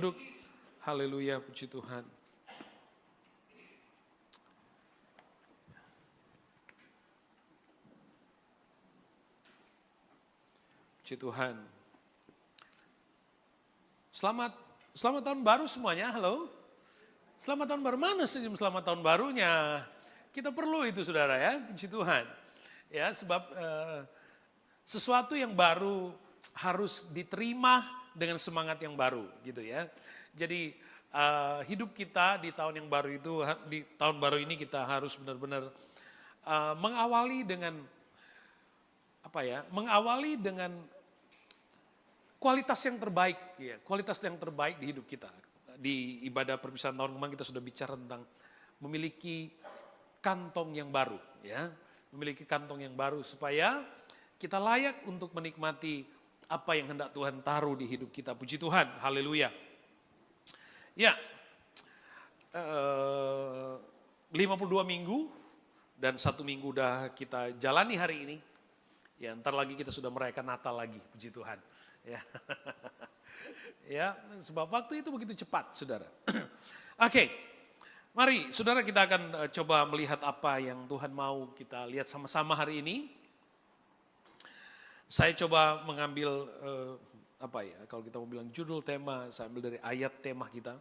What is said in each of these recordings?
Duduk. Haleluya, puji Tuhan. Puji Tuhan. Selamat tahun baru semuanya, halo. Selamat tahun baru, mana senyum selamat tahun barunya? Kita perlu itu saudara ya, puji Tuhan. Ya, sebab sesuatu yang baru harus diterima dengan semangat yang baru gitu ya. Jadi hidup kita di tahun yang baru itu, di tahun baru ini kita harus benar-benar mengawali dengan mengawali dengan kualitas yang terbaik ya, kualitas yang terbaik di hidup kita. Di ibadah perpisahan tahun kemarin kita sudah bicara tentang memiliki kantong yang baru ya, memiliki kantong yang baru supaya kita layak untuk menikmati apa yang hendak Tuhan taruh di hidup kita. Puji Tuhan, haleluya. Ya, 52 minggu dan 1 minggu udah kita jalani hari ini. Ya, ntar lagi kita sudah merayakan Natal lagi, puji Tuhan. Ya, ya, sebab waktu itu begitu cepat, saudara. Oke, mari saudara kita akan coba melihat apa yang Tuhan mau kita lihat sama-sama hari ini. Saya coba mengambil kalau kita mau bilang judul tema, saya ambil dari ayat tema kita.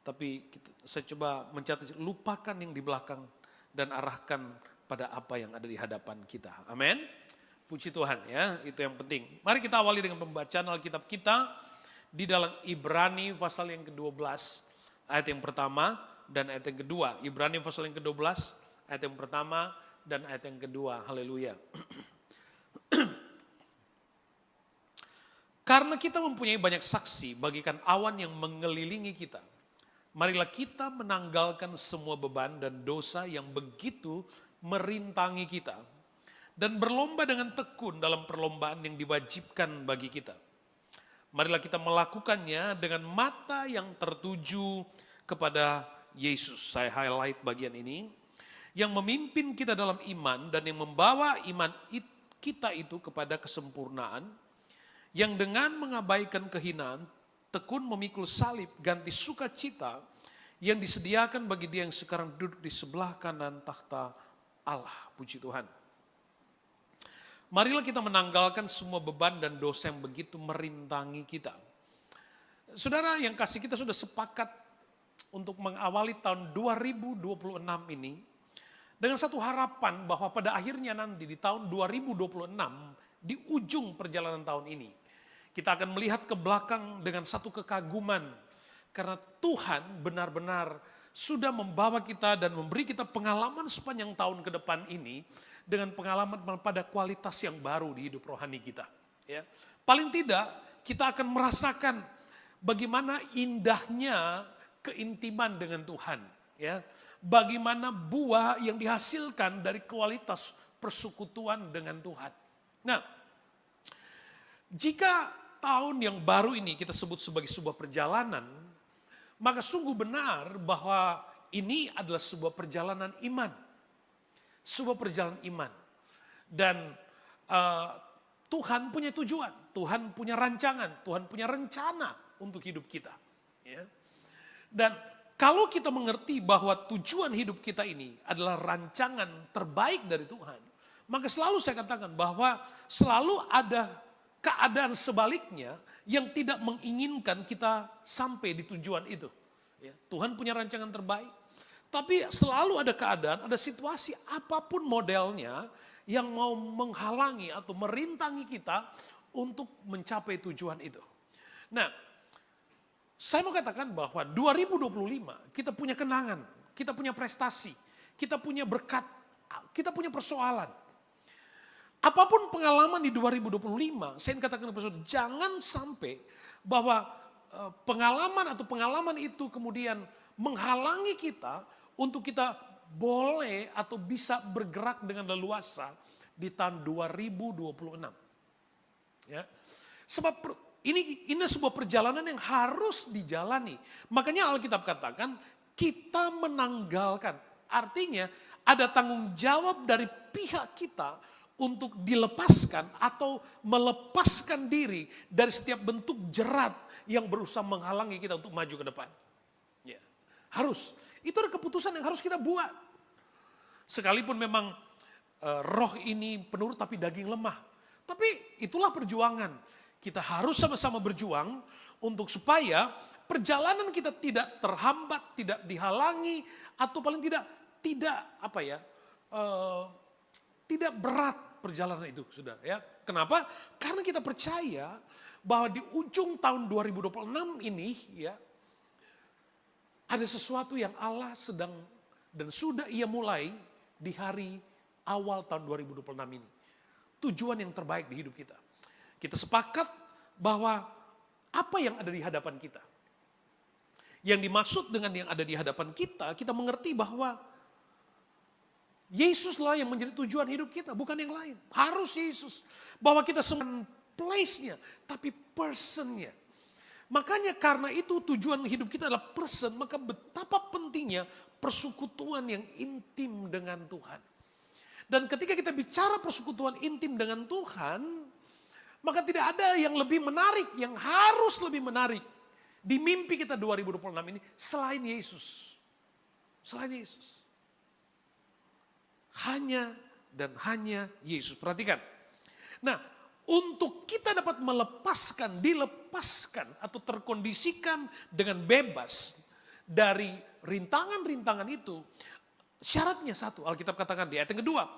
Tapi saya coba mencatat, lupakan yang di belakang dan arahkan pada apa yang ada di hadapan kita. Amin. Puji Tuhan ya, itu yang penting. Mari kita awali dengan pembacaan Alkitab kita di dalam Ibrani pasal yang ke-12, ayat yang pertama dan ayat yang kedua. Ibrani pasal yang ke-12, ayat yang pertama dan ayat yang kedua. Haleluya. Karena kita mempunyai banyak saksi bagikan awan yang mengelilingi kita. Marilah kita menanggalkan semua beban dan dosa yang begitu merintangi kita. Dan berlomba dengan tekun dalam perlombaan yang diwajibkan bagi kita. Marilah kita melakukannya dengan mata yang tertuju kepada Yesus. Saya highlight bagian ini. Yang memimpin kita dalam iman dan yang membawa iman kita itu kepada kesempurnaan. Yang dengan mengabaikan kehinaan, tekun memikul salib, ganti sukacita yang disediakan bagi dia yang sekarang duduk di sebelah kanan takhta Allah. Puji Tuhan. Marilah kita menanggalkan semua beban dan dosa yang begitu merintangi kita. Saudara yang kasih, kita sudah sepakat untuk mengawali tahun 2026 ini dengan satu harapan bahwa pada akhirnya nanti di tahun 2026, di ujung perjalanan tahun ini, kita akan melihat ke belakang dengan satu kekaguman. Karena Tuhan benar-benar sudah membawa kita dan memberi kita pengalaman sepanjang tahun ke depan ini. Dengan pengalaman pada kualitas yang baru di hidup rohani kita. Ya. Paling tidak kita akan merasakan bagaimana indahnya keintiman dengan Tuhan. Ya. Bagaimana buah yang dihasilkan dari kualitas persekutuan dengan Tuhan. Nah, jika tahun yang baru ini kita sebut sebagai sebuah perjalanan, maka sungguh benar bahwa ini adalah sebuah perjalanan iman. Sebuah perjalanan iman. Dan Tuhan punya tujuan, Tuhan punya rancangan, Tuhan punya rencana untuk hidup kita. Ya. Dan kalau kita mengerti bahwa tujuan hidup kita ini adalah rancangan terbaik dari Tuhan, maka selalu saya katakan bahwa selalu ada keadaan sebaliknya yang tidak menginginkan kita sampai di tujuan itu. Ya. Tuhan punya rancangan terbaik. Tapi selalu ada keadaan, ada situasi apapun modelnya yang mau menghalangi atau merintangi kita untuk mencapai tujuan itu. Nah, saya mau katakan bahwa 2025 kita punya kenangan, kita punya prestasi, kita punya berkat, kita punya persoalan. Apapun pengalaman di 2025, saya katakan kepada saudara, jangan sampai bahwa pengalaman itu kemudian menghalangi kita untuk kita boleh atau bisa bergerak dengan leluasa di tahun 2026. Ya. Sebab ini sebuah perjalanan yang harus dijalani. Makanya Alkitab katakan kita menanggalkan. Artinya ada tanggung jawab dari pihak kita untuk dilepaskan atau melepaskan diri dari setiap bentuk jerat yang berusaha menghalangi kita untuk maju ke depan. Ya, harus. Itu ada keputusan yang harus kita buat. Sekalipun memang roh ini penurut tapi daging lemah. Tapi itulah perjuangan. Kita harus sama-sama berjuang untuk supaya perjalanan kita tidak terhambat, tidak dihalangi, atau paling tidak tidak berat perjalanan itu, saudara. Ya, kenapa? Karena kita percaya bahwa di ujung tahun 2026 ini, ya, ada sesuatu yang Allah sedang dan sudah Ia mulai di hari awal tahun 2026 ini. Tujuan yang terbaik di hidup kita. Kita sepakat bahwa apa yang ada di hadapan kita. Yang dimaksud dengan yang ada di hadapan kita, kita mengerti bahwa Yesuslah yang menjadi tujuan hidup kita, bukan yang lain. Harus Yesus. Bahwa kita semua place-nya, tapi person-nya. Makanya karena itu tujuan hidup kita adalah person, maka betapa pentingnya persekutuan yang intim dengan Tuhan. Dan ketika kita bicara persekutuan intim dengan Tuhan, maka tidak ada yang lebih menarik, yang harus lebih menarik di mimpi kita 2026 ini selain Yesus. Selain Yesus. Hanya dan hanya Yesus. Perhatikan. Nah, untuk kita dapat dilepaskan atau terkondisikan dengan bebas dari rintangan-rintangan itu, syaratnya satu, Alkitab katakan di ayat yang kedua.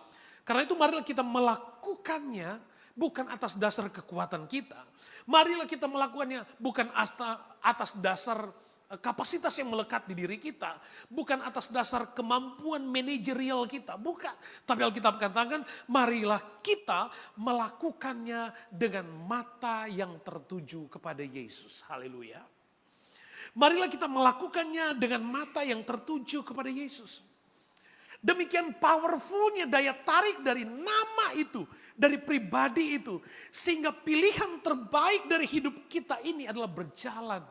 Karena itu marilah kita melakukannya bukan atas dasar kekuatan kita. Marilah kita melakukannya bukan atas dasar kapasitas yang melekat di diri kita. Bukan atas dasar kemampuan manajerial kita. Bukan. Tapi Alkitab katakan marilah kita melakukannya dengan mata yang tertuju kepada Yesus. Haleluya. Marilah kita melakukannya dengan mata yang tertuju kepada Yesus. Demikian powerfulnya daya tarik dari nama itu, dari pribadi itu. Sehingga pilihan terbaik dari hidup kita ini adalah berjalan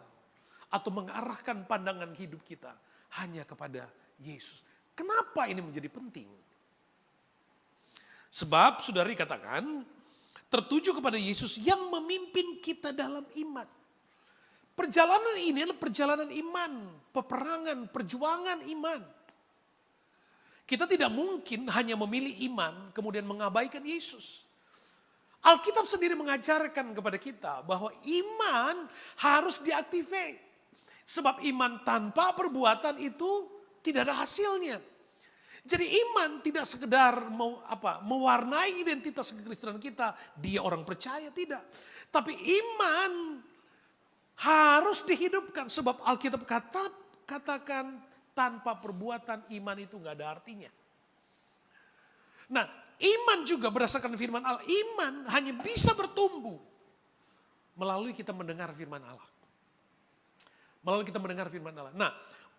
atau mengarahkan pandangan hidup kita hanya kepada Yesus. Kenapa ini menjadi penting? Sebab saudara dikatakan tertuju kepada Yesus yang memimpin kita dalam iman. Perjalanan ini adalah perjalanan iman, peperangan, perjuangan iman. Kita tidak mungkin hanya memilih iman kemudian mengabaikan Yesus. Alkitab sendiri mengajarkan kepada kita bahwa iman harus diaktifkan. Sebab iman tanpa perbuatan itu tidak ada hasilnya. Jadi iman tidak sekedar mewarnai identitas kekristenan kita. Dia orang percaya, tidak. Tapi iman harus dihidupkan. Sebab Alkitab katakan tanpa perbuatan iman itu gak ada artinya. Nah, iman juga berdasarkan firman Allah. Iman hanya bisa bertumbuh melalui kita mendengar firman Allah. Melalui kita mendengar firman Allah. Nah,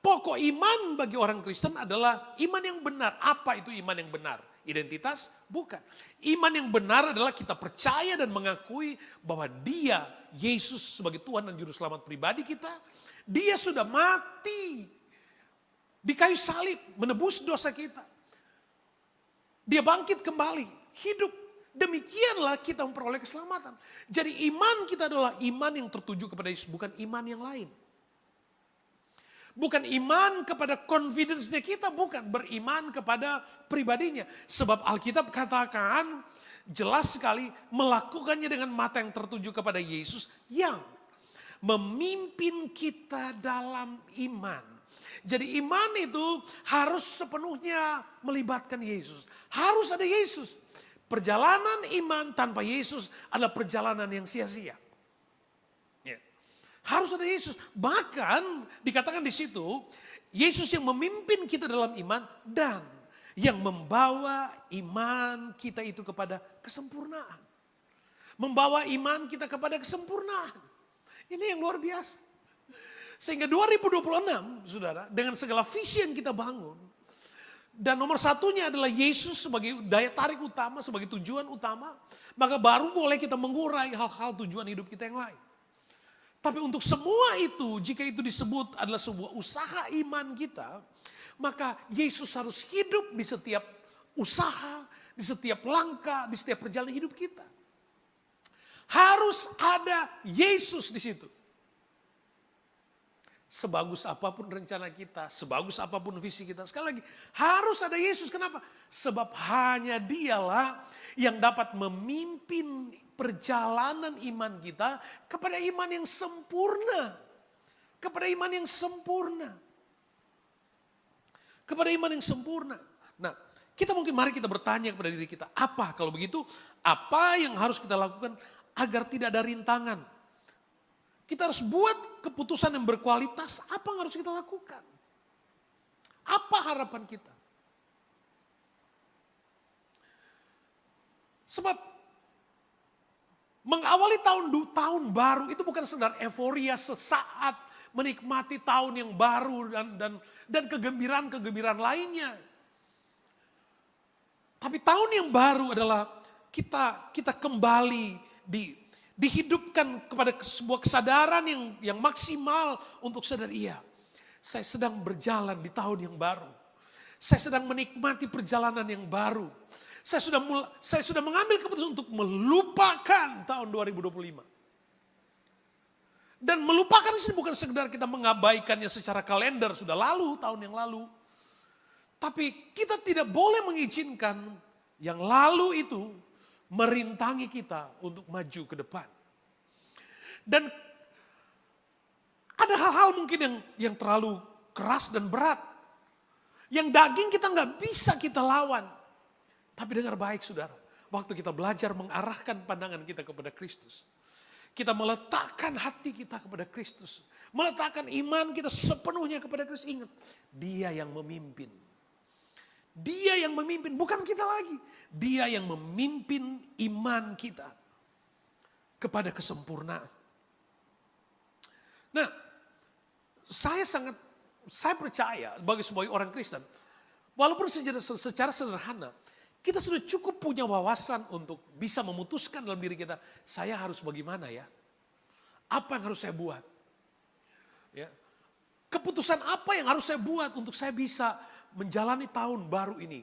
pokok iman bagi orang Kristen adalah iman yang benar. Apa itu iman yang benar? Identitas? Bukan. Iman yang benar adalah kita percaya dan mengakui bahwa Dia, Yesus sebagai Tuhan dan Juru Selamat pribadi kita, Dia sudah mati di kayu salib, menebus dosa kita. Dia bangkit kembali, hidup. Demikianlah kita memperoleh keselamatan. Jadi iman kita adalah iman yang tertuju kepada Yesus, bukan iman yang lain. Bukan iman kepada confidence-nya kita, bukan beriman kepada pribadinya. Sebab Alkitab katakan jelas sekali melakukannya dengan mata yang tertuju kepada Yesus yang memimpin kita dalam iman. Jadi iman itu harus sepenuhnya melibatkan Yesus. Harus ada Yesus. Perjalanan iman tanpa Yesus adalah perjalanan yang sia-sia. Harus ada Yesus. Bahkan dikatakan di situ, Yesus yang memimpin kita dalam iman dan yang membawa iman kita itu kepada kesempurnaan. Membawa iman kita kepada kesempurnaan. Ini yang luar biasa. Sehingga 2026, saudara, dengan segala visi yang kita bangun, dan nomor satunya adalah Yesus sebagai daya tarik utama, sebagai tujuan utama, maka baru boleh kita mengurai hal-hal tujuan hidup kita yang lain. Tapi untuk semua itu, jika itu disebut adalah sebuah usaha iman kita, maka Yesus harus hidup di setiap usaha, di setiap langkah, di setiap perjalanan hidup kita. Harus ada Yesus di situ. Sebagus apapun rencana kita, sebagus apapun visi kita. Sekali lagi, harus ada Yesus. Kenapa? Sebab hanya Dialah yang dapat memimpin perjalanan iman kita kepada iman yang sempurna. Kepada iman yang sempurna. Kepada iman yang sempurna. Nah, mari kita bertanya kepada diri kita, apa kalau begitu? Apa yang harus kita lakukan agar tidak ada rintangan? Kita harus buat keputusan yang berkualitas. Apa yang harus kita lakukan? Apa harapan kita? Sebab mengawali tahun baru itu bukan sekedar euforia sesaat menikmati tahun yang baru dan kegembiraan lainnya. Tapi tahun yang baru adalah kita kembali dihidupkan kepada sebuah kesadaran yang maksimal untuk sadar, iya, saya sedang berjalan di tahun yang baru. Saya sedang menikmati perjalanan yang baru. Saya sudah mengambil keputusan untuk melupakan tahun 2025. Dan melupakan ini bukan sekedar kita mengabaikannya secara kalender, sudah lalu, tahun yang lalu. Tapi kita tidak boleh mengizinkan yang lalu itu merintangi kita untuk maju ke depan. Dan ada hal-hal mungkin yang terlalu keras dan berat. Yang daging kita nggak bisa kita lawan. Tapi dengar baik saudara, waktu kita belajar mengarahkan pandangan kita kepada Kristus. Kita meletakkan hati kita kepada Kristus. Meletakkan iman kita sepenuhnya kepada Kristus. Ingat, Dia yang memimpin. Dia yang memimpin, bukan kita lagi. Dia yang memimpin iman kita kepada kesempurnaan. Nah, saya percaya bagi sebagai orang Kristen, walaupun secara sederhana, kita sudah cukup punya wawasan untuk bisa memutuskan dalam diri kita, saya harus bagaimana ya? Apa yang harus saya buat? Ya. Keputusan apa yang harus saya buat untuk saya bisa menjalani tahun baru ini,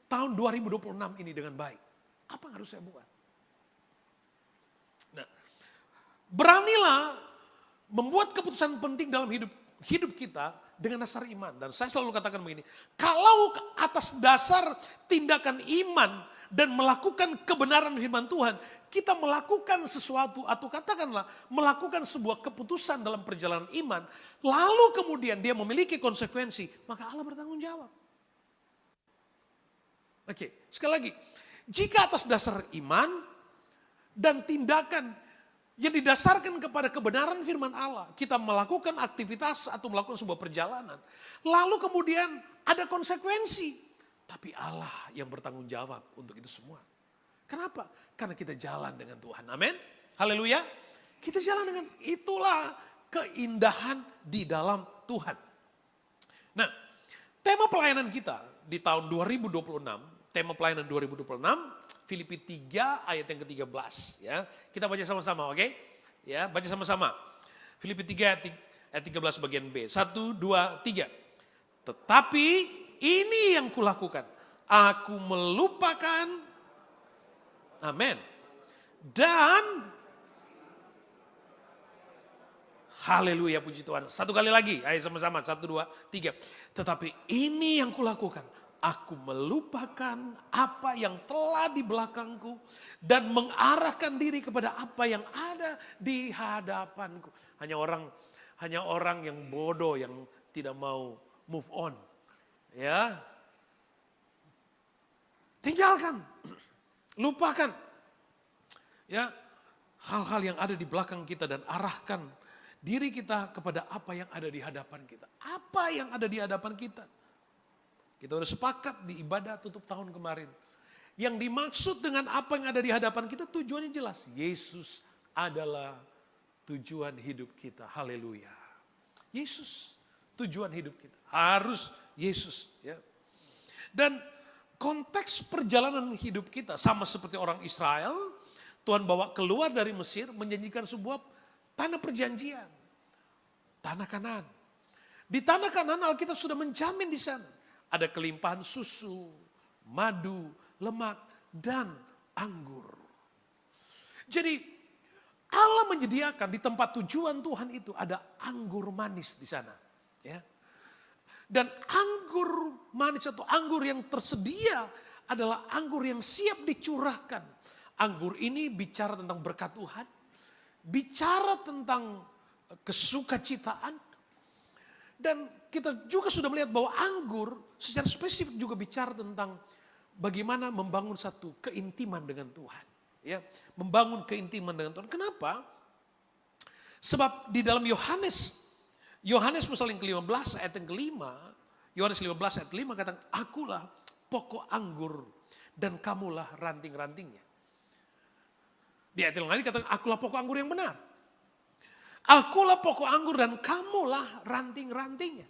tahun 2026 ini dengan baik. Apa yang harus saya buat? Nah, beranilah membuat keputusan penting dalam hidup kita dengan dasar iman. Dan saya selalu katakan begini, kalau atas dasar tindakan iman dan melakukan kebenaran firman Tuhan, kita melakukan sesuatu atau katakanlah melakukan sebuah keputusan dalam perjalanan iman, lalu kemudian dia memiliki konsekuensi, maka Allah bertanggung jawab. Oke, sekali lagi, jika atas dasar iman dan tindakan yang didasarkan kepada kebenaran firman Allah, kita melakukan aktivitas atau melakukan sebuah perjalanan, lalu kemudian ada konsekuensi, tapi Allah yang bertanggung jawab untuk itu semua. Kenapa? Karena kita jalan dengan Tuhan. Amin. Haleluya. Kita jalan dengan, itulah keindahan di dalam Tuhan. Nah, tema pelayanan kita di tahun 2026, tema pelayanan 2026, Filipi 3 ayat yang ke-13. Ya. Kita baca sama-sama, oke? Ya, baca sama-sama. Filipi 3 ayat 13 bagian B. 1, 2, 3. Tetapi ini yang kulakukan. Aku melupakan, amin. Dan, haleluya, puji Tuhan. Satu kali lagi, ayo sama-sama. 1, 2, 3. Tetapi ini yang kulakukan. Aku melupakan apa yang telah di belakangku. Dan mengarahkan diri kepada apa yang ada di hadapanku. Hanya orang yang bodoh yang tidak mau move on. Ya. Tinggalkan. Lupakan. Ya. Hal-hal yang ada di belakang kita dan arahkan diri kita kepada apa yang ada di hadapan kita. Apa yang ada di hadapan kita? Kita udah sepakat di ibadah tutup tahun kemarin. Yang dimaksud dengan apa yang ada di hadapan kita tujuannya jelas. Yesus adalah tujuan hidup kita. Haleluya. Yesus tujuan hidup kita. Harus Yesus. Ya. Dan konteks perjalanan hidup kita sama seperti orang Israel. Tuhan bawa keluar dari Mesir menjanjikan sebuah tanah perjanjian. Tanah Kanaan. Di tanah Kanaan Alkitab sudah menjamin di sana. Ada kelimpahan susu, madu, lemak, dan anggur. Jadi Allah menyediakan di tempat tujuan Tuhan itu ada anggur manis di sana. Ya. Dan anggur manis atau anggur yang tersedia adalah anggur yang siap dicurahkan. Anggur ini bicara tentang berkat Tuhan, bicara tentang kesukacitaan. Dan kita juga sudah melihat bahwa anggur secara spesifik juga bicara tentang bagaimana membangun satu keintiman dengan Tuhan. Ya, membangun keintiman dengan Tuhan. Kenapa? Sebab di dalam Yohanes pasal yang ke-15 ayat yang ke-5, Yohanes 15 ayat 5 katakan, akulah pokok anggur dan kamulah ranting-rantingnya. Di ayat yang lain katakan, akulah pokok anggur yang benar. Akulah pokok anggur dan kamulah ranting-rantingnya.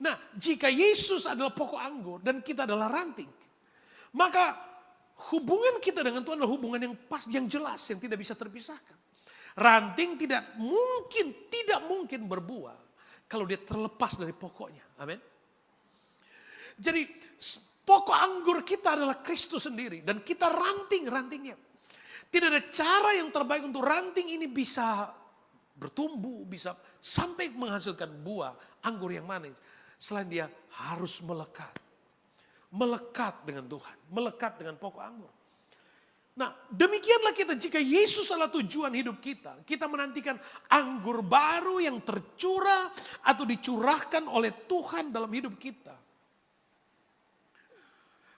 Nah, jika Yesus adalah pokok anggur dan kita adalah ranting, maka hubungan kita dengan Tuhan adalah hubungan yang pas, yang jelas, yang tidak bisa terpisahkan. Ranting tidak mungkin berbuah kalau dia terlepas dari pokoknya. Amin. Jadi pokok anggur kita adalah Kristus sendiri dan kita ranting-rantingnya. Tidak ada cara yang terbaik untuk ranting ini bisa bertumbuh, bisa sampai menghasilkan buah anggur yang manis. Selain dia harus melekat. Melekat dengan Tuhan, melekat dengan pokok anggur. Nah, demikianlah kita jika Yesus adalah tujuan hidup kita. Kita menantikan anggur baru yang tercurah atau dicurahkan oleh Tuhan dalam hidup kita.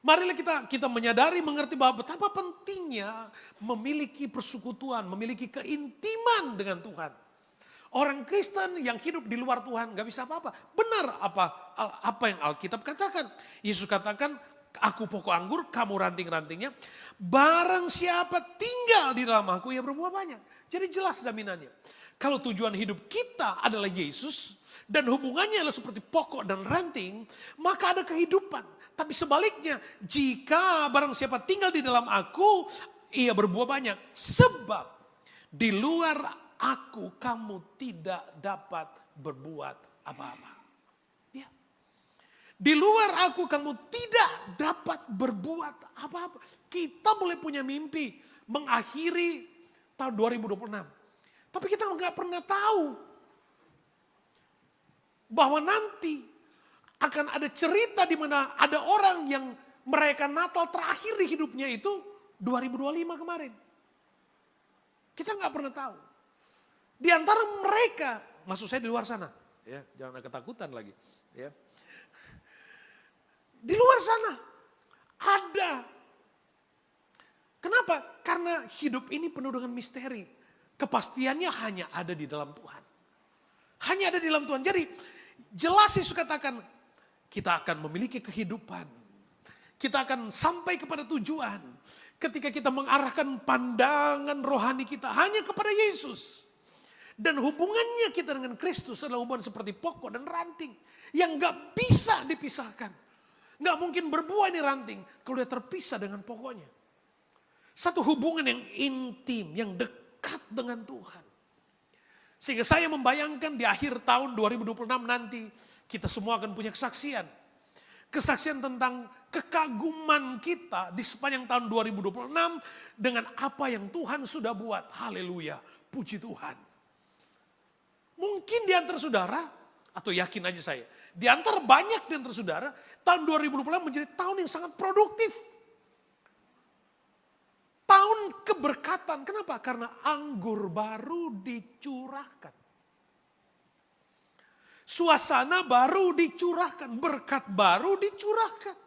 Marilah kita menyadari, mengerti bahwa betapa pentingnya memiliki persekutuan, memiliki keintiman dengan Tuhan. Orang Kristen yang hidup di luar Tuhan gak bisa apa-apa. Benar apa yang Alkitab katakan. Yesus katakan, aku pokok anggur, kamu ranting-rantingnya. Barang siapa tinggal di dalam aku, ia berbuah banyak. Jadi jelas jaminannya. Kalau tujuan hidup kita adalah Yesus, dan hubungannya adalah seperti pokok dan ranting, maka ada kehidupan. Tapi sebaliknya, jika barang siapa tinggal di dalam aku, ia berbuah banyak. Sebab di luar aku kamu tidak dapat berbuat apa-apa. Ya. Di luar aku kamu tidak dapat berbuat apa-apa. Kita boleh punya mimpi mengakhiri tahun 2026. Tapi kita nggak pernah tahu bahwa nanti akan ada cerita di mana ada orang yang merayakan Natal terakhir di hidupnya itu 2025 kemarin. Kita nggak pernah tahu. Di antara mereka, maksud saya di luar sana, ya, jangan ada ketakutan lagi. Ya. Di luar sana ada. Kenapa? Karena hidup ini penuh dengan misteri. Kepastiannya hanya ada di dalam Tuhan. Hanya ada di dalam Tuhan. Jadi jelas Yesus katakan, kita akan memiliki kehidupan. Kita akan sampai kepada tujuan. Ketika kita mengarahkan pandangan rohani kita hanya kepada Yesus. Dan hubungannya kita dengan Kristus adalah hubungan seperti pokok dan ranting. Yang gak bisa dipisahkan. Gak mungkin berbuah ini ranting kalau dia terpisah dengan pokoknya. Satu hubungan yang intim, yang dekat dengan Tuhan. Sehingga saya membayangkan di akhir tahun 2026 nanti kita semua akan punya kesaksian. Kesaksian tentang kekaguman kita di sepanjang tahun 2026 dengan apa yang Tuhan sudah buat. Haleluya, puji Tuhan. Mungkin di antara saudara, atau yakin aja saya, di antara banyak di antara saudara, tahun 2026 menjadi tahun yang sangat produktif. Tahun keberkatan. Kenapa? Karena anggur baru dicurahkan. Suasana baru dicurahkan. Berkat baru dicurahkan.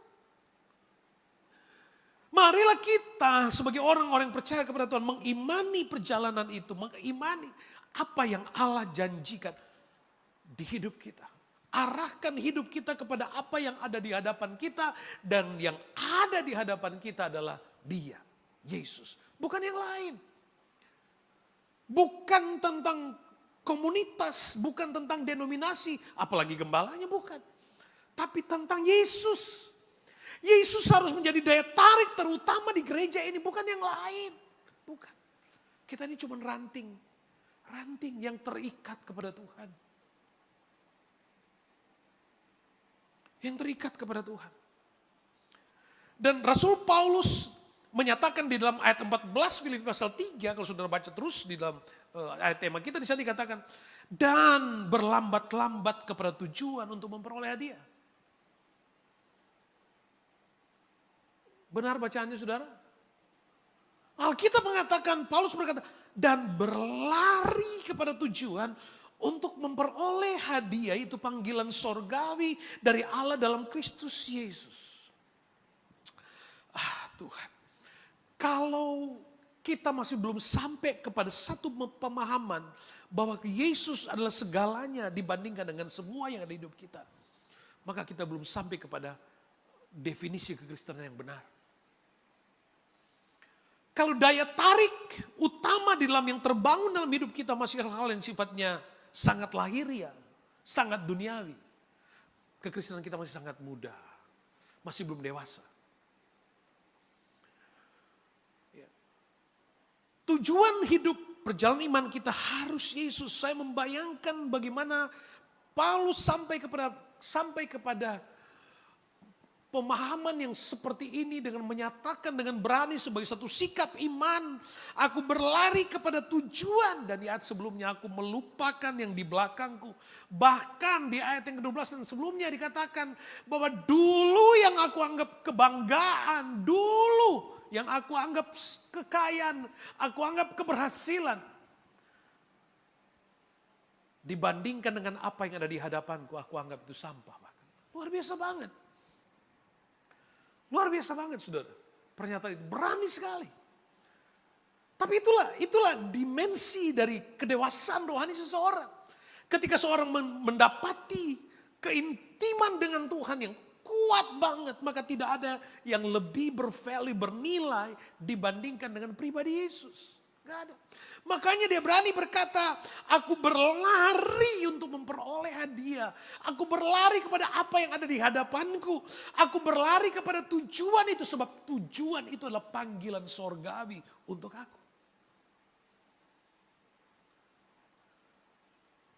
Marilah kita sebagai orang-orang yang percaya kepada Tuhan mengimani perjalanan itu. Mengimani apa yang Allah janjikan di hidup kita. Arahkan hidup kita kepada apa yang ada di hadapan kita. Dan yang ada di hadapan kita adalah Dia, Yesus. Bukan yang lain. Bukan tentang komunitas, bukan tentang denominasi, apalagi gembalanya, bukan. Tapi tentang Yesus. Yesus harus menjadi daya tarik terutama di gereja ini, bukan yang lain. Bukan. Kita ini cuma ranting. Ranting yang terikat kepada Tuhan. Yang terikat kepada Tuhan. Dan Rasul Paulus menyatakan di dalam ayat 14 Filipi pasal 3, kalau saudara baca terus di dalam ayat tema kita di sana dikatakan, dan berlambat-lambat kepada tujuan untuk memperoleh hadiah. Benar bacaannya saudara? Alkitab mengatakan, Paulus berkata, dan berlari kepada tujuan untuk memperoleh hadiah, itu panggilan sorgawi dari Allah dalam Kristus Yesus. Tuhan, kalau kita masih belum sampai kepada satu pemahaman bahwa Yesus adalah segalanya dibandingkan dengan semua yang ada di hidup kita, maka kita belum sampai kepada definisi kekristenan yang benar. Kalau daya tarik utama di dalam yang terbangun dalam hidup kita masih hal-hal yang sifatnya sangat lahiriah, sangat duniawi, kekristenan kita masih sangat muda, masih belum dewasa. Tujuan hidup perjalanan iman kita harus Yesus. Saya membayangkan bagaimana Paulus sampai kepada pemahaman yang seperti ini dengan menyatakan dengan berani sebagai satu sikap iman. Aku berlari kepada tujuan, dan di ayat sebelumnya aku melupakan yang di belakangku. Bahkan di ayat yang ke-12 dan sebelumnya dikatakan bahwa dulu yang aku anggap kebanggaan, dulu yang aku anggap kekayaan, aku anggap keberhasilan, dibandingkan dengan apa yang ada di hadapanku, aku anggap itu sampah. Luar biasa banget. Luar biasa banget saudara. Pernyataan itu berani sekali. Tapi itulah dimensi dari kedewasaan rohani seseorang. Ketika seorang mendapati keintiman dengan Tuhan yang kuat banget, maka tidak ada yang lebih bervalue, bernilai dibandingkan dengan pribadi Yesus. Gak ada. Makanya dia berani berkata, aku berlari untuk memperoleh hadiah. Aku berlari kepada apa yang ada di hadapanku. Aku berlari kepada tujuan itu, sebab tujuan itu adalah panggilan sorgawi untuk aku.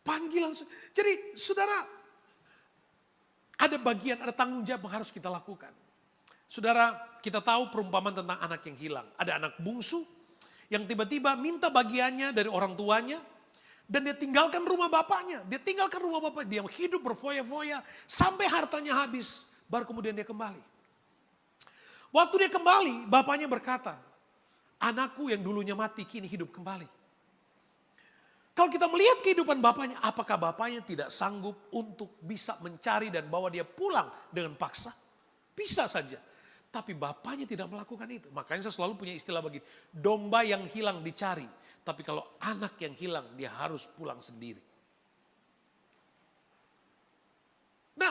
Panggilan. Jadi saudara, ada bagian, ada tanggung jawab yang harus kita lakukan. Saudara, kita tahu perumpamaan tentang anak yang hilang. Ada anak bungsu yang tiba-tiba minta bagiannya dari orang tuanya, dan dia tinggalkan rumah bapaknya. Dia tinggalkan rumah bapaknya, dia hidup berfoya-foya sampai hartanya habis, baru kemudian dia kembali. Waktu dia kembali, bapaknya berkata, anakku yang dulunya mati kini hidup kembali. Kalau kita melihat kehidupan bapaknya, apakah bapaknya tidak sanggup untuk bisa mencari dan bawa dia pulang dengan paksa? Bisa saja. Tapi bapaknya tidak melakukan itu. Makanya saya selalu punya istilah begini, domba yang hilang dicari. Tapi kalau anak yang hilang, dia harus pulang sendiri. Nah,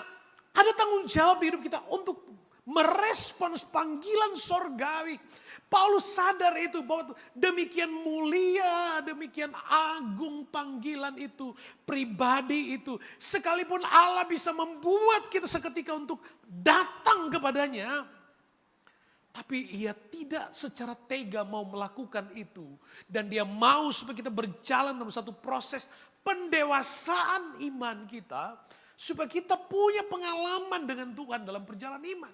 ada tanggung jawab di hidup kita untuk merespons panggilan sorgawi. Paulus sadar itu bahwa demikian mulia, demikian agung panggilan itu, pribadi itu. Sekalipun Allah bisa membuat kita seketika untuk datang kepadanya, tapi ia tidak secara tega mau melakukan itu. Dan dia mau supaya kita berjalan dalam satu proses pendewasaan iman kita, supaya kita punya pengalaman dengan Tuhan dalam perjalanan iman.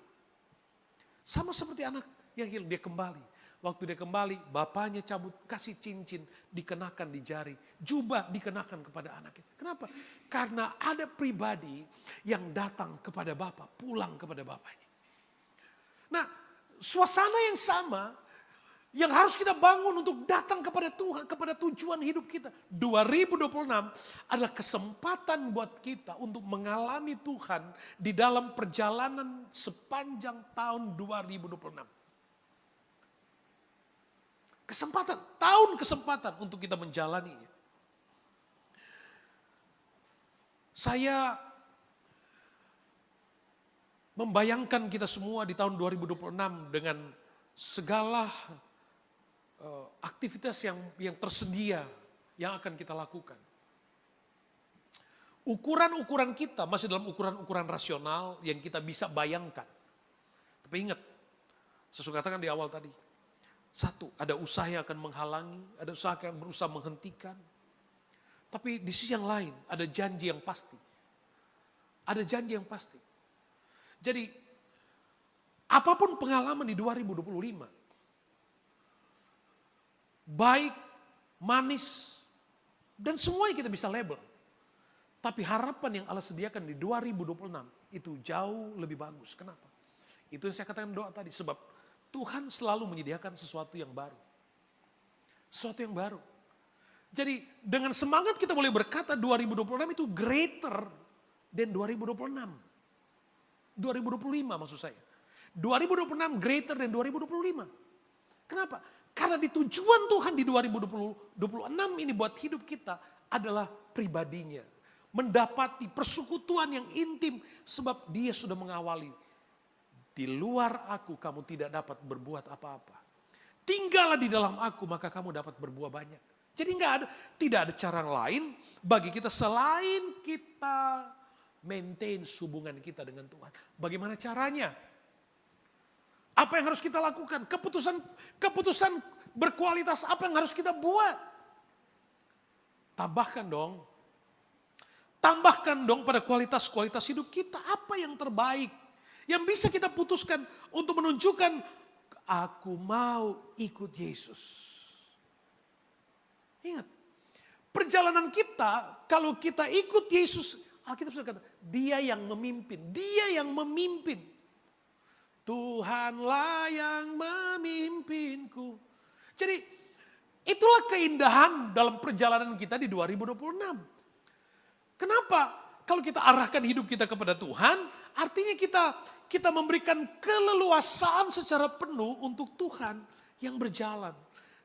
Sama seperti anak yang hilang, dia kembali. Waktu dia kembali, bapaknya cabut, kasih cincin, dikenakan di jari. Jubah dikenakan kepada anaknya. Kenapa? Karena ada pribadi yang datang kepada bapak, pulang kepada bapaknya. Nah, suasana yang sama yang harus kita bangun untuk datang kepada Tuhan, kepada tujuan hidup kita. 2026 adalah kesempatan buat kita untuk mengalami Tuhan di dalam perjalanan sepanjang tahun 2026. Kesempatan untuk kita menjalaninya. Saya membayangkan kita semua di tahun 2026 dengan segala aktivitas yang tersedia yang akan kita lakukan. Ukuran-ukuran kita masih dalam ukuran-ukuran rasional yang kita bisa bayangkan. Tapi ingat, saya sudah katakan di awal tadi. Satu, ada usaha yang akan menghalangi, ada usaha yang berusaha menghentikan. Tapi di sisi yang lain, ada janji yang pasti. Ada janji yang pasti. Jadi, apapun pengalaman di 2025, baik, manis, dan semuanya kita bisa label. Tapi harapan yang Allah sediakan di 2026 itu jauh lebih bagus. Kenapa? Itu yang saya katakan doa tadi. Sebab Tuhan selalu menyediakan sesuatu yang baru. Sesuatu yang baru. Jadi dengan semangat kita boleh berkata 2026 itu greater than 2026. 2025 maksud saya. 2026 greater than 2025. Kenapa? Karena di tujuan Tuhan di 2026 ini buat hidup kita adalah pribadinya. Mendapati persekutuan yang intim sebab dia sudah mengawali. Di luar aku kamu tidak dapat berbuat apa-apa. Tinggallah di dalam aku maka kamu dapat berbuah banyak. Jadi tidak ada cara lain bagi kita selain kita maintain hubungan kita dengan Tuhan. Bagaimana caranya? Apa yang harus kita lakukan? Keputusan berkualitas apa yang harus kita buat? Tambahkan dong pada kualitas-kualitas hidup kita. Apa yang terbaik? Yang bisa kita putuskan untuk menunjukkan, aku mau ikut Yesus. Ingat, perjalanan kita, kalau kita ikut Yesus, Alkitab sudah kata, dia yang memimpin. Dia yang memimpin. Tuhanlah yang memimpinku. Jadi, itulah keindahan dalam perjalanan kita di 2026. Kenapa? Kalau kita arahkan hidup kita kepada Tuhan, artinya kita memberikan keleluasaan secara penuh untuk Tuhan yang berjalan.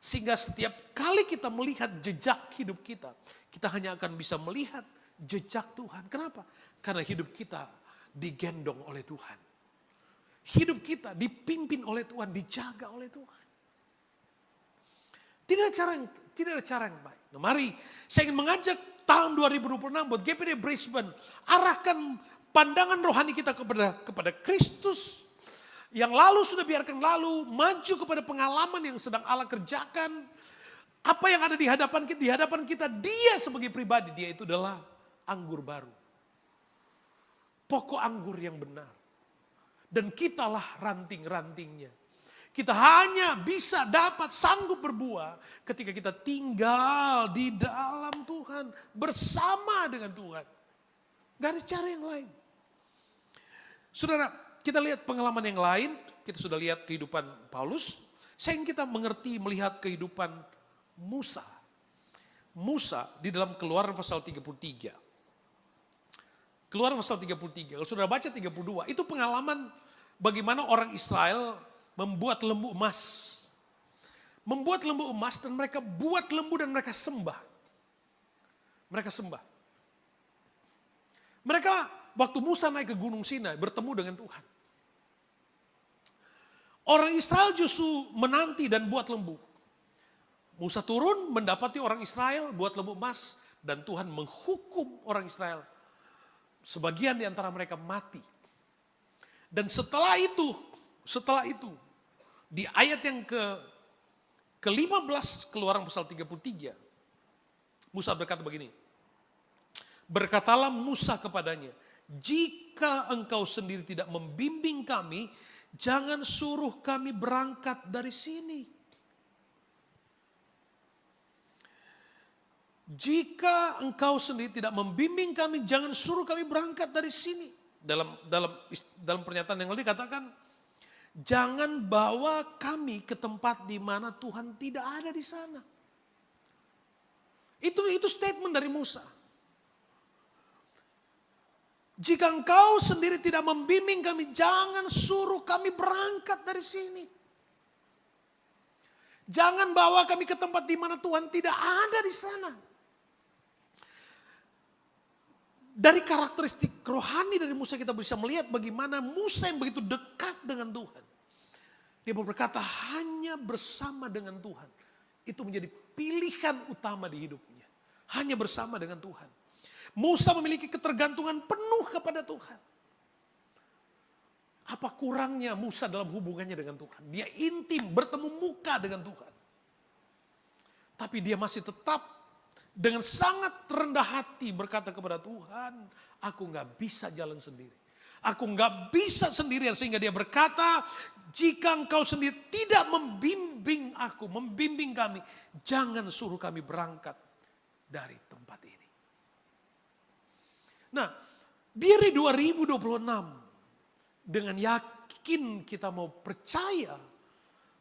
Sehingga setiap kali kita melihat jejak hidup kita hanya akan bisa melihat jejak Tuhan. Kenapa? Karena hidup kita digendong oleh Tuhan. Hidup kita dipimpin oleh Tuhan, dijaga oleh Tuhan. Tidak ada cara yang baik. Nah, mari saya ingin mengajak tahun 2026 buat GPD Brisbane, arahkan pandangan rohani kita kepada Kristus yang lalu sudah biarkan lalu, maju kepada pengalaman yang sedang Allah kerjakan. Apa yang ada di hadapan kita, dia sebagai pribadi, dia itu adalah anggur baru. Pokok anggur yang benar. Dan kitalah ranting-rantingnya. Kita hanya bisa dapat sanggup berbuah ketika kita tinggal di dalam Tuhan. Bersama dengan Tuhan. Gak ada cara yang lain. Saudara, kita lihat pengalaman yang lain. Kita sudah lihat kehidupan Paulus. Saya ingin kita mengerti melihat kehidupan Musa. Musa di dalam Keluaran pasal 33. Keluaran pasal 33. Kalau saudara baca 32. Itu pengalaman bagaimana orang Israel membuat lembu emas. Membuat lembu emas dan mereka buat lembu dan mereka sembah. Mereka waktu Musa naik ke Gunung Sinai bertemu dengan Tuhan. Orang Israel justru menanti dan buat lembu. Musa turun mendapati orang Israel buat lembu emas dan Tuhan menghukum orang Israel. Sebagian di antara mereka mati. Dan setelah itu di ayat yang ke-15 Keluaran pasal 33, Musa berkata begini. Berkatalah Musa kepadanya, jika engkau sendiri tidak membimbing kami, jangan suruh kami berangkat dari sini. Jika engkau sendiri tidak membimbing kami, jangan suruh kami berangkat dari sini. Dalam pernyataan yang lain dikatakan, jangan bawa kami ke tempat di mana Tuhan tidak ada di sana. Itu statement dari Musa. Jika engkau sendiri tidak membimbing kami, jangan suruh kami berangkat dari sini. Jangan bawa kami ke tempat di mana Tuhan tidak ada di sana. Dari karakteristik rohani dari Musa kita bisa melihat bagaimana Musa yang begitu dekat dengan Tuhan. Dia berkata hanya bersama dengan Tuhan. Itu menjadi pilihan utama di hidupnya. Hanya bersama dengan Tuhan. Musa memiliki ketergantungan penuh kepada Tuhan. Apa kurangnya Musa dalam hubungannya dengan Tuhan? Dia intim bertemu muka dengan Tuhan. Tapi dia masih tetap dengan sangat rendah hati berkata kepada Tuhan, aku gak bisa jalan sendiri. Aku nggak bisa sendirian. Sehingga dia berkata, jika engkau sendiri tidak membimbing aku, membimbing kami, jangan suruh kami berangkat dari tempat ini. Nah, biar di 2026 dengan yakin kita mau percaya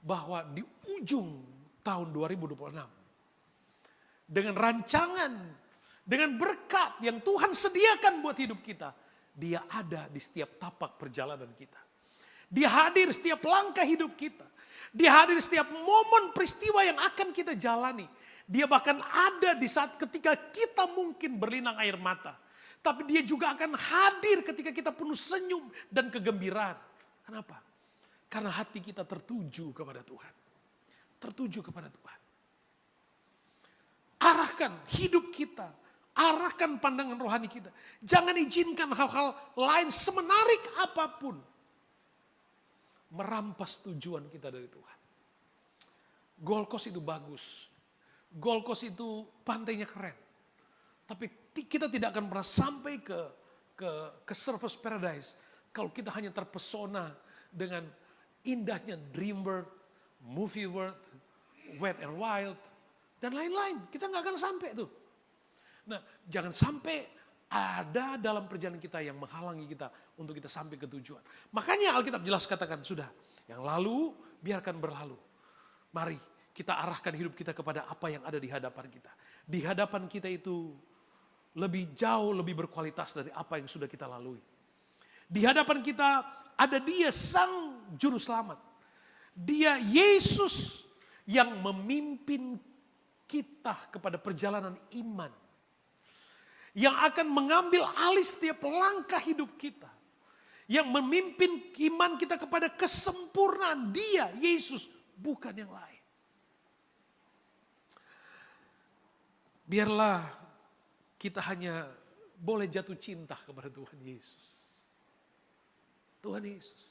bahwa di ujung tahun 2026 dengan rancangan, dengan berkat yang Tuhan sediakan buat hidup kita, Dia ada di setiap tapak perjalanan kita. Dia hadir setiap langkah hidup kita. Dia hadir setiap momen peristiwa yang akan kita jalani. Dia bahkan ada di saat ketika kita mungkin berlinang air mata. Tapi dia juga akan hadir ketika kita penuh senyum dan kegembiraan. Kenapa? Karena hati kita tertuju kepada Tuhan. Tertuju kepada Tuhan. Arahkan hidup kita. Arahkan pandangan rohani kita. Jangan izinkan hal-hal lain semenarik apapun merampas tujuan kita dari Tuhan. Gold Coast itu bagus. Gold Coast itu pantainya keren. Tapi kita tidak akan pernah sampai ke Surfers Paradise kalau kita hanya terpesona dengan indahnya Dreamworld, Movie World, Wet and Wild, dan lain-lain. Kita nggak akan sampai tuh. Nah, jangan sampai ada dalam perjalanan kita yang menghalangi kita untuk kita sampai ke tujuan. Makanya Alkitab jelas katakan, sudah, yang lalu biarkan berlalu. Mari kita arahkan hidup kita kepada apa yang ada di hadapan kita. Di hadapan kita itu lebih jauh, lebih berkualitas dari apa yang sudah kita lalui. Di hadapan kita ada Dia Sang Juru Selamat. Dia Yesus yang memimpin kita kepada perjalanan iman. Yang akan mengambil alih setiap langkah hidup kita. Yang memimpin iman kita kepada kesempurnaan. Dia, Yesus, bukan yang lain. Biarlah kita hanya boleh jatuh cinta kepada Tuhan Yesus. Tuhan Yesus.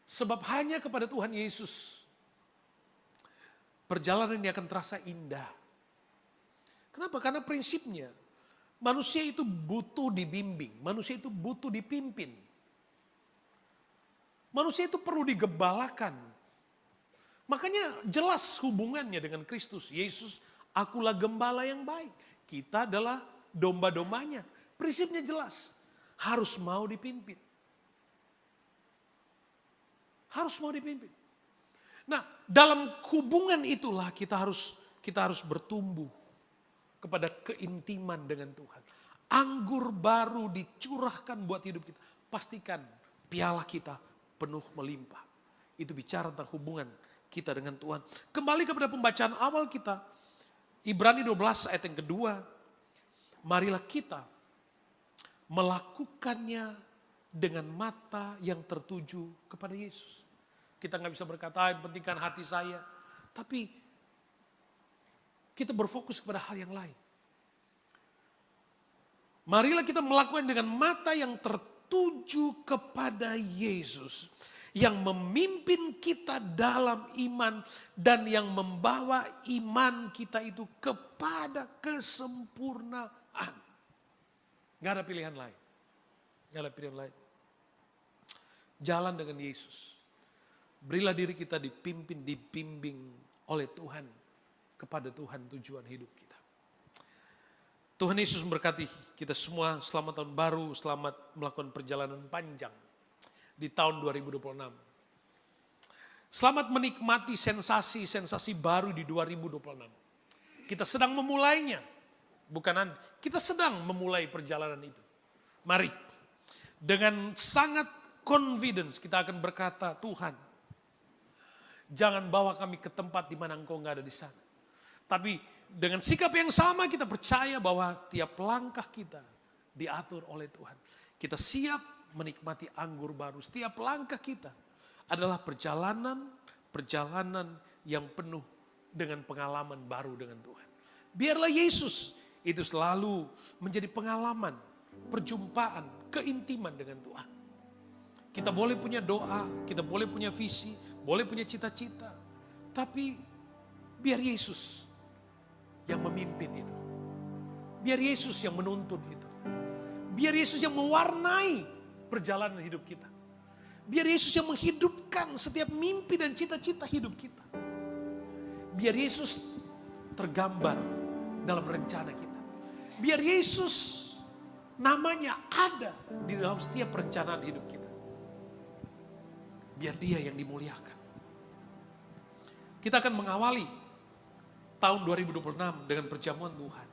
Sebab hanya kepada Tuhan Yesus perjalanan ini akan terasa indah. Kenapa? Karena prinsipnya manusia itu butuh dibimbing, manusia itu butuh dipimpin. Manusia itu perlu digembalakan. Makanya jelas hubungannya dengan Kristus. Yesus, akulah gembala yang baik. Kita adalah domba-dombanya. Prinsipnya jelas, harus mau dipimpin. Harus mau dipimpin. Nah, dalam hubungan itulah kita harus bertumbuh kepada keintiman dengan Tuhan. Anggur baru dicurahkan buat hidup kita. Pastikan piala kita penuh melimpah. Itu bicara tentang hubungan kita dengan Tuhan. Kembali kepada pembacaan awal kita. Ibrani 12 ayat yang kedua. Marilah kita melakukannya dengan mata yang tertuju kepada Yesus. Kita nggak bisa berkata, yang penting kan hati saya. Tapi kita berfokus kepada hal yang lain. Marilah kita melakukan dengan mata yang tertuju kepada Yesus. Yang memimpin kita dalam iman dan yang membawa iman kita itu kepada kesempurnaan. Gak ada pilihan lain. Gak ada pilihan lain. Jalan dengan Yesus. Berilah diri kita dibimbing oleh Tuhan. Kepada Tuhan tujuan hidup kita. Tuhan Yesus memberkati kita semua. Selamat tahun baru, selamat melakukan perjalanan panjang di tahun 2026. Selamat menikmati sensasi-sensasi baru di 2026. Kita sedang memulainya, bukan nanti. Kita sedang memulai perjalanan itu. Mari, dengan sangat confidence kita akan berkata, Tuhan, jangan bawa kami ke tempat di mana Engkau nggak ada di sana. Tapi dengan sikap yang sama kita percaya bahwa tiap langkah kita diatur oleh Tuhan. Kita siap menikmati anggur baru. Setiap langkah kita adalah perjalanan yang penuh dengan pengalaman baru dengan Tuhan. Biarlah Yesus itu selalu menjadi pengalaman, perjumpaan, keintiman dengan Tuhan. Kita boleh punya doa, kita boleh punya visi, boleh punya cita-cita. Tapi biar Yesus yang memimpin itu. Biar Yesus yang menuntun itu. Biar Yesus yang mewarnai perjalanan hidup kita. Biar Yesus yang menghidupkan setiap mimpi dan cita-cita hidup kita. Biar Yesus tergambar dalam rencana kita. Biar Yesus namanya ada di dalam setiap perencanaan hidup kita. Biar Dia yang dimuliakan. Kita akan mengawali tahun 2026 dengan perjamuan Tuhan.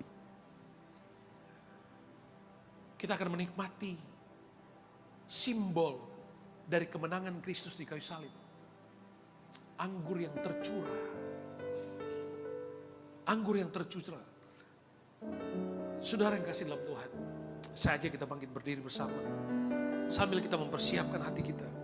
Kita akan menikmati simbol dari kemenangan Kristus di kayu salib. Anggur yang tercurah. Anggur yang tercurah. Saudara yang kasih dalam Tuhan, saja kita bangkit berdiri bersama. Sambil kita mempersiapkan hati kita.